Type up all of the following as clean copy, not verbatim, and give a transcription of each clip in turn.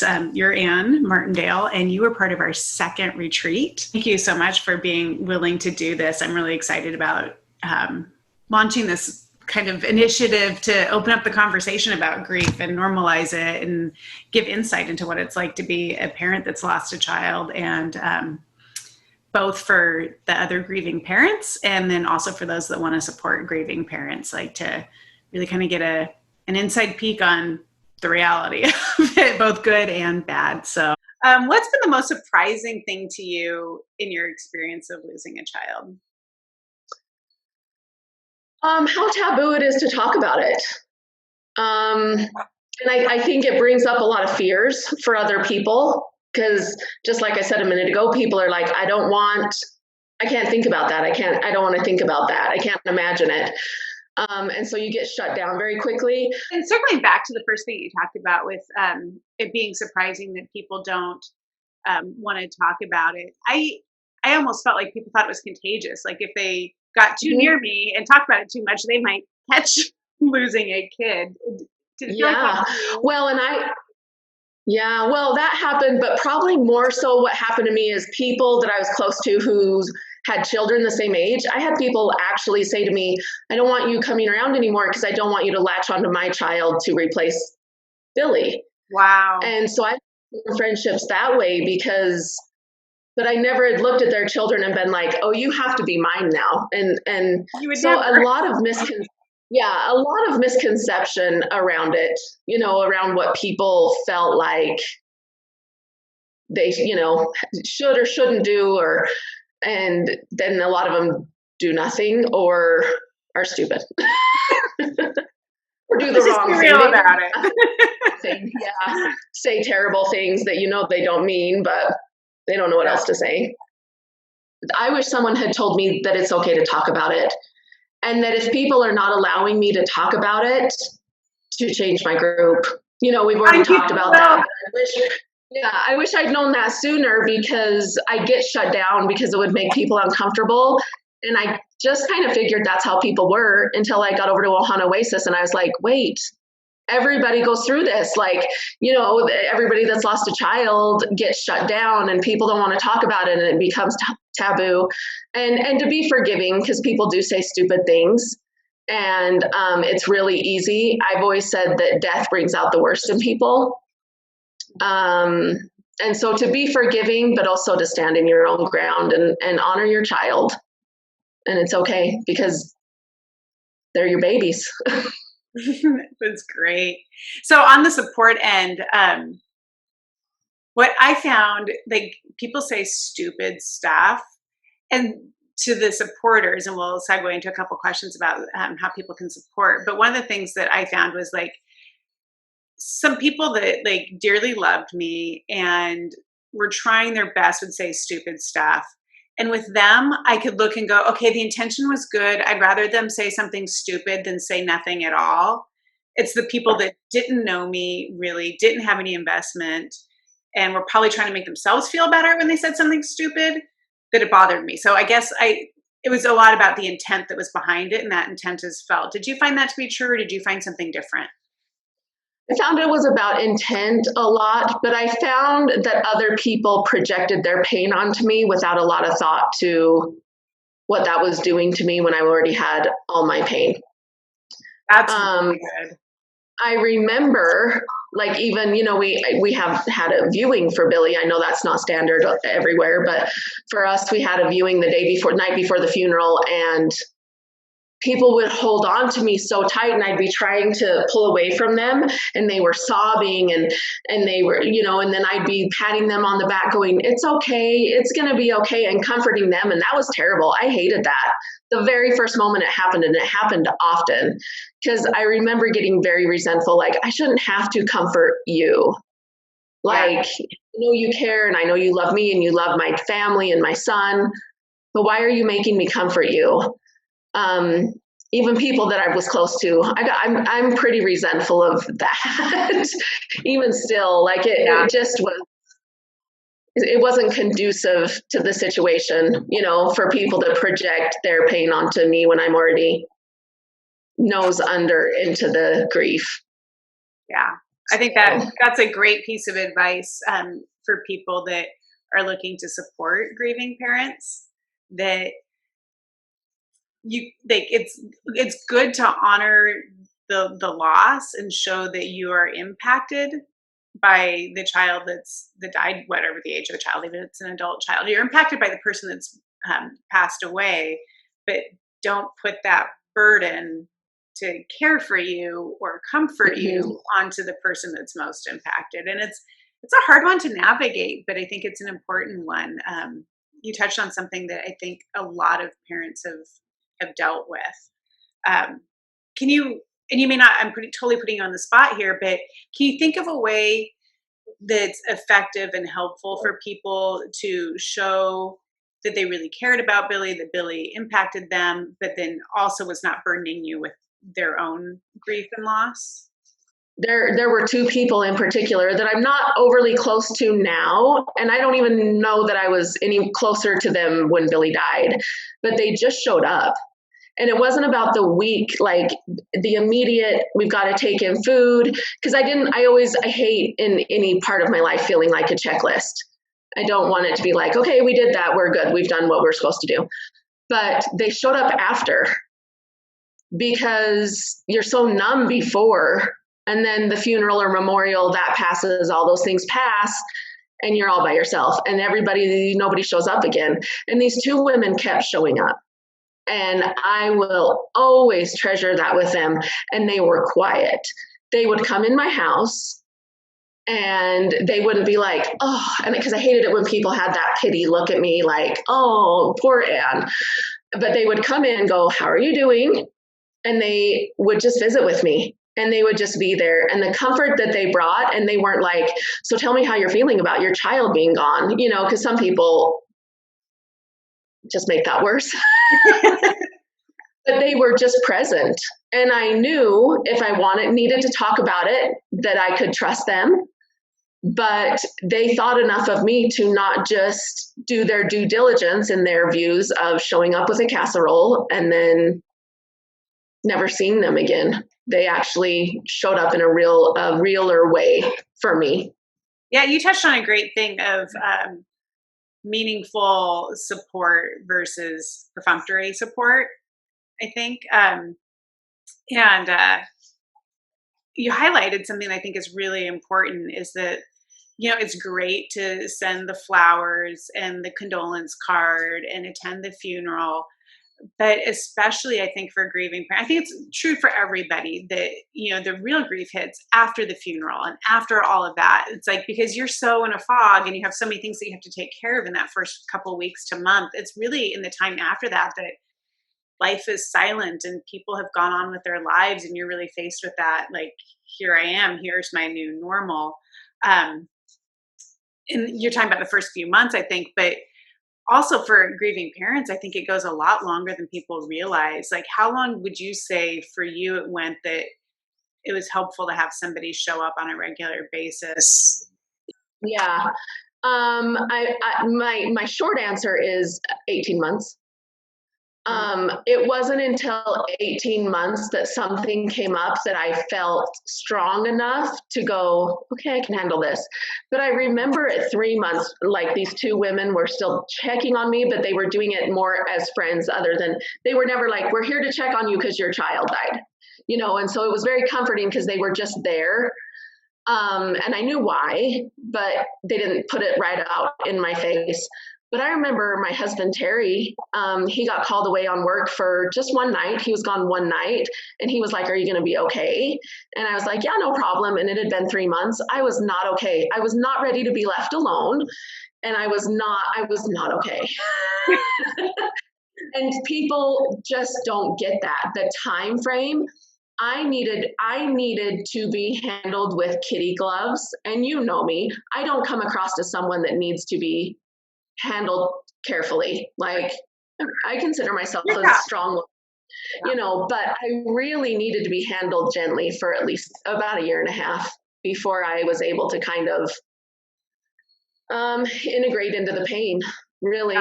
You're Ann Martindale, and you were part of our second retreat. Thank you so much for being willing to do this. I'm really excited about launching this kind of initiative to open up the conversation about grief and normalize it and give insight into what it's like to be a parent that's lost a child, and both for the other grieving parents and then also for those that want to support grieving parents, like to really kind of get an inside peek on the reality of it, both good and bad. So what's been the most surprising thing to you in your experience of losing a child? How taboo it is to talk about it. And I think it brings up a lot of fears for other people, because just like I said a minute ago, people are like, I can't think about that. I don't want to think about that. I can't imagine it. And so you get shut down very quickly. And circling back to the first thing you talked about with it being surprising that people don't want to talk about it. I almost felt like people thought it was contagious. Like if they got too near me and talked about it too much, they might catch losing a kid. Yeah. Well, that happened, but probably more so what happened to me is people that I was close to who had children the same age. I had people actually say to me, I don't want you coming around anymore because I don't want you to latch onto my child to replace Billy. Wow. And so I had friendships that way but I never had looked at their children and been like, oh, you have to be mine now. And so never. a lot of misconception around it, around what people felt like they, should or shouldn't do, and then a lot of them do nothing or are stupid or do the wrong thing. Real about it. Say terrible things that they don't mean, but they don't know what else to say. I wish someone had told me that it's okay to talk about it, and that if people are not allowing me to talk about it, to change my group. We've already talked about that. I wish I'd known that sooner, because I get shut down because it would make people uncomfortable. And I just kind of figured that's how people were until I got over to Ohana Oasis, and I was like, wait, everybody goes through this. Like, everybody that's lost a child gets shut down and people don't want to talk about it, and it becomes taboo. And to be forgiving, because people do say stupid things, and it's really easy. I've always said that death brings out the worst in people. And so to be forgiving, but also to stand in your own ground and honor your child. And it's okay, because they're your babies. That's great. So on the support end, what I found, like, people say stupid stuff, and to the supporters, and we'll segue into a couple questions about how people can support. But one of the things that I found was, like, some people that like dearly loved me and were trying their best would say stupid stuff. And with them, I could look and go, okay, the intention was good. I'd rather them say something stupid than say nothing at all. It's the people that didn't know me, really didn't have any investment, and were probably trying to make themselves feel better when they said something stupid, that it bothered me. So I guess it was a lot about the intent that was behind it, and that intent is felt. Did you find that to be true, or did you find something different? I found it was about intent a lot, but I found that other people projected their pain onto me without a lot of thought to what that was doing to me when I already had all my pain. That's really good. I remember, like, even, we have had a viewing for Billy. I know that's not standard everywhere, but for us, we had a viewing the night before the funeral, and people would hold on to me so tight, and I'd be trying to pull away from them, and they were sobbing, and they were, and then I'd be patting them on the back going, it's okay, it's going to be okay, and comforting them. And that was terrible. I hated that. The very first moment it happened, and it happened often, because I remember getting very resentful. Like, I shouldn't have to comfort you. Like, I know you care, and I know you love me, and you love my family and my son, but why are you making me comfort you? Even people that I was close to, I'm pretty resentful of that. Even still, like it just was. It wasn't conducive to the situation, for people to project their pain onto me when I'm already nose under into the grief. Yeah. I think that So that's a great piece of advice for people that are looking to support grieving parents. That you like it's good to honor the loss and show that you are impacted by the child that died, whatever the age of the child, even if it's an adult child. You're impacted by the person that's passed away, but don't put that burden to care for you or comfort mhm. you onto the person that's most impacted. And it's a hard one to navigate, but I think it's an important one. You touched on something that I think a lot of parents have dealt with. Um, can you, and you may not, I'm totally putting you on the spot here, but can you think of a way that's effective and helpful for people to show that they really cared about Billy, that Billy impacted them, but then also was not burdening you with their own grief and loss? There were two people in particular that I'm not overly close to now, and I don't even know that I was any closer to them when Billy died, but they just showed up. And it wasn't about the week, like the immediate, we've got to take in food. Because I hate in any part of my life feeling like a checklist. I don't want it to be like, okay, we did that, we're good, we've done what we're supposed to do. But they showed up after because you're so numb before. And then the funeral or memorial that passes, all those things pass, and you're all by yourself. And nobody shows up again. And these two women kept showing up. And I will always treasure that with them. And they were quiet. They would come in my house and they wouldn't be like, oh, and because I hated it when people had that pity look at me like, oh, poor Anne. But they would come in and go, how are you doing? And they would just visit with me and they would just be there, and the comfort that they brought. And they weren't like, so tell me how you're feeling about your child being gone, because some people just make that worse. But they were just present. And I knew if I needed to talk about it, that I could trust them. But they thought enough of me to not just do their due diligence in their views of showing up with a casserole and then never seeing them again. They actually showed up in a realer way for me. Yeah, you touched on a great thing of meaningful support versus perfunctory support, I think. And You highlighted something I think is really important is that, it's great to send the flowers and the condolence card and attend the funeral. But especially, I think for grieving parents, I think it's true for everybody that, the real grief hits after the funeral and after all of that. It's like, because you're so in a fog and you have so many things that you have to take care of in that first couple weeks to month, it's really in the time after that that life is silent and people have gone on with their lives and you're really faced with that, like, here I am, here's my new normal. um and you're talking about the first few months, I think, but also for grieving parents, I think it goes a lot longer than people realize. Like, how long would you say for you it went that it was helpful to have somebody show up on a regular basis? Yeah. My short answer is 18 months. It wasn't until 18 months that something came up that I felt strong enough to go, okay, I can handle this. But I remember at 3 months, like these two women were still checking on me, but they were doing it more as friends, other than they were never like, we're here to check on you because your child died, and so it was very comforting because they were just there. And I knew why, but they didn't put it right out in my face. But I remember my husband, Terry, he got called away on work for just one night. He was gone one night and he was like, are you going to be okay? And I was like, yeah, no problem. And it had been 3 months. I was not okay. I was not ready to be left alone. And I was not okay. And people just don't get that. The time frame, I needed to be handled with kitty gloves. And you know me, I don't come across as someone that needs to be handled carefully. Like, I consider myself a Yeah. strong, but I really needed to be handled gently for at least about a year and a half before I was able to kind of integrate into the pain, Yeah. really.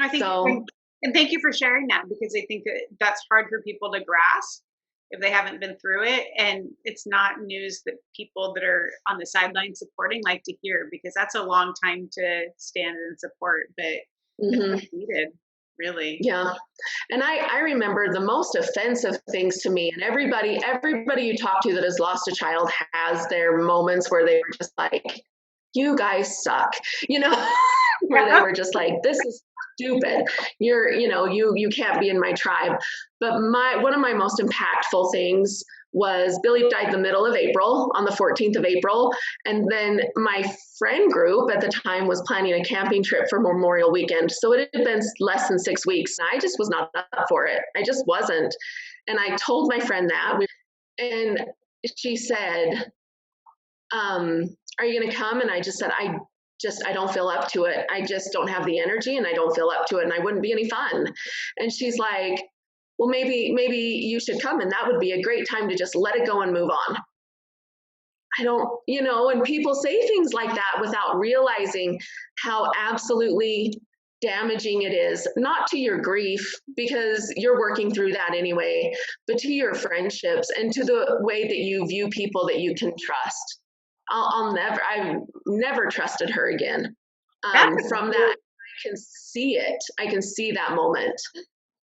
I think, So and thank you for sharing that, because I think that that's hard for people to grasp. if they haven't been through it. And it's not news that people that are on the sidelines supporting like to hear, because that's a long time to stand and support, but it's Hmm. what's needed, really. Yeah. And I remember the most offensive things to me, and everybody you talk to that has lost a child has their moments where they were just like, you guys suck, you know, where they Yeah. were just like, this is stupid. You can't be in my tribe. But one of my most impactful things was Billy died the middle of April, on the 14th of April. And then my friend group at the time was planning a camping trip for Memorial Weekend. So it had been less than 6 weeks. And I just was not up for it. I just wasn't. And I told my friend that. And she said, are you going to come? And I just said, I don't feel up to it. I just don't have the energy and I don't feel up to it and I wouldn't be any fun. And she's like, well, maybe you should come and that would be a great time to just let it go and move on. I don't, and people say things like that without realizing how absolutely damaging it is, not to your grief, because you're working through that anyway, but to your friendships and to the way that you view people that you can trust. I've never trusted her again. That's From that, I can see it. I can see that moment.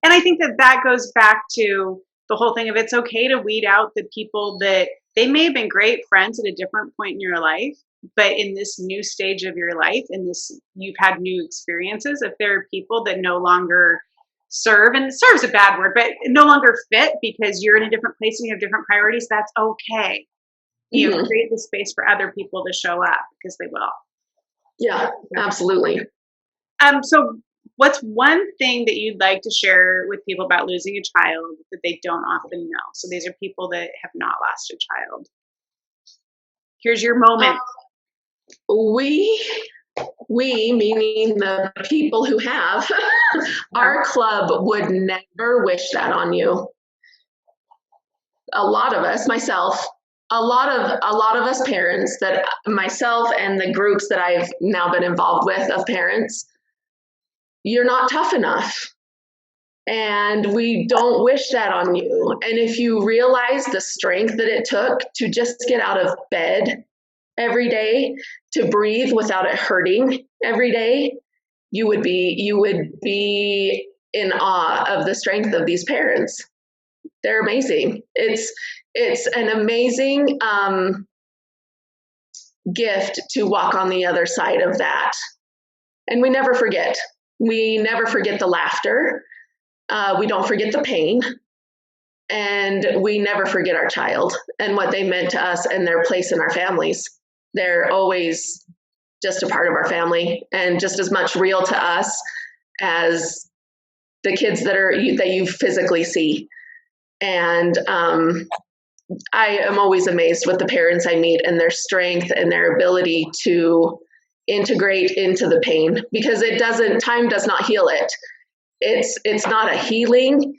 And I think that that goes back to the whole thing of it's okay to weed out the people that they may have been great friends at a different point in your life, but in this new stage of your life, in this, you've had new experiences. If there are people that no longer serve, and serve's a bad word, but no longer fit because you're in a different place and you have different priorities, that's okay. Mm-hmm. Create the space for other people to show up because they will. Yeah, absolutely. So what's one thing that you'd like to share with people about losing a child that they don't often know? So these are people that have not lost a child. Here's your Uh, moment. we, meaning the people who have, Yeah. our club would never wish that on you. A lot of us, myself, a lot of us parents, that myself and the groups that I've now been involved with of parents, you're not tough enough. And we don't wish that on you. And if you realize the strength that it took to just get out of bed every day, to breathe without it hurting every day, you would be in awe of the strength of these parents. They're amazing. It's an amazing gift to walk on the other side of that. And we never forget. We never forget the laughter. We don't forget the pain. And we never forget our child and what they meant to us and their place in our families. They're always just a part of our family and just as much real to us as the kids that you physically see. And I am always amazed with the parents I meet and their strength and their ability to integrate into the pain, because time does not heal it. It's not a healing.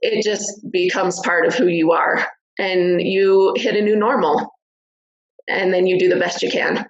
It just becomes part of who you are, and you hit a new normal, and then you do the best you can.